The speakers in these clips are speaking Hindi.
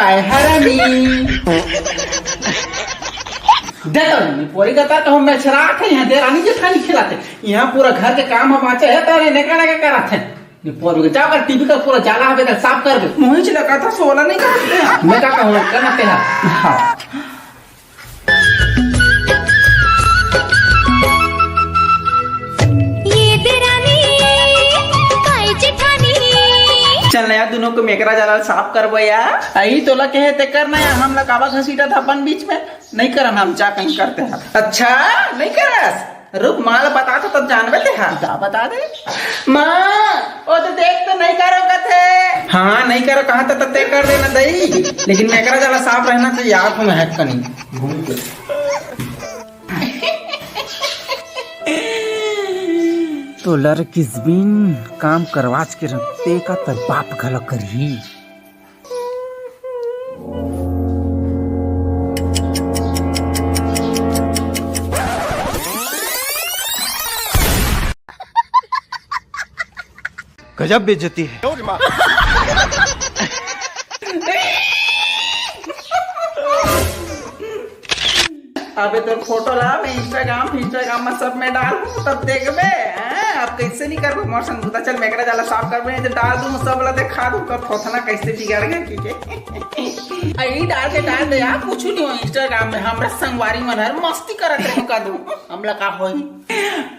काय हरामी देखो नी पोरी का तो हम छरा के यहाँ दे रानी के खानी खिलाते यहाँ पूरा घर के काम हम आचे है तारे नेका नेका कराते नी पोरी का जाकर टीवी का पूरा जाला हवे का साफ कर दे मुझे लगा था सोला नहीं करते मैं क्या कहूँ करना तेरा हाँ चल यार दोनों को मेकरा जाला साफ करबो यार आई तोला कहे ते करना यार हम लोग कावा घसीटा था अपन बीच में नहीं करन हम जा कहीं करते हैं अच्छा नहीं करस रुक माल बता तो तब जानबे ले हां जा बता दे मां ओ तो देख तो नहीं करो कथे हां नहीं करो कहां तो तते कर देना दई लेकिन मेकरा जाला साफ रहना चाहिए यार तुम्हें हैक कनी घूम के तो लर किसबिन काम करवाच के रखते का तर बाप घल करही गजब बेइज्जती है। अबे तो फोटो ला मैं इंस्टाग्राम में सब में डाल तब देखबे अब कैसे नहीं करबो मोर संग पता चल मेकरा जाला साफ करबे तो डाल दूं सब ला देखा दूं कर फोथना कैसे बिगड़ गया की आई डाल दे यार कुछ नहीं हो इंस्टाग्राम में हमरा संगवारी मन हर मस्ती करत रहे का दूं हमला का होई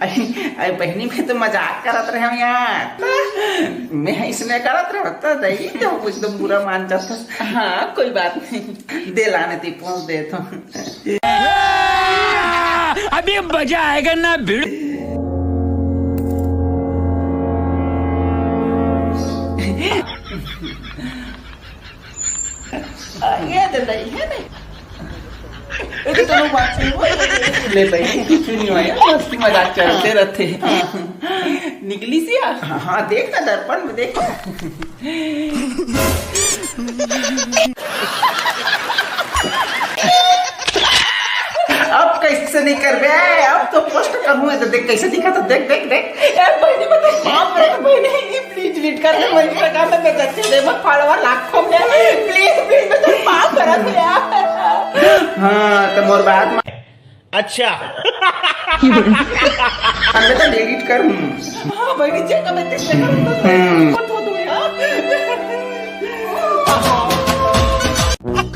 आई बहनी में तो मजाक करत रहे हम यार मैं इसने करत रहे तो दई तो एकदम बुरा मान जाता हां कोई बात नहीं दे लाने ती पहुंच दे तो अभी मजा आएगा ना भिड़ ये दे दई है नहीं ये तो बात ले भाई कुछ नहीं हुआ मस्ती मजाक करते रहते निकली सी हाँ देख ना दर्पण में देखो अब कैसे नहीं कर बे अब तो पोस्ट करूँ तो देख कैसे दिखा तो देख यार बहनी बता माफ कर बहनी प्लीज डिलीट कर दे मेरी इंस्टाग्राम में बेचते दे मत फॉलोवर लाखों में प्लीज तो माफ कर दे यार हां तो मोर बात अच्छा मैं तो डिलीट कर हां बहनी चेक मैं तेरे से मत हो तुम यार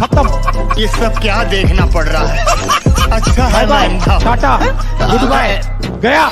खत्म। ये सब क्या देखना पड़ रहा है। अच्छा है टाटा गुड बाय गया।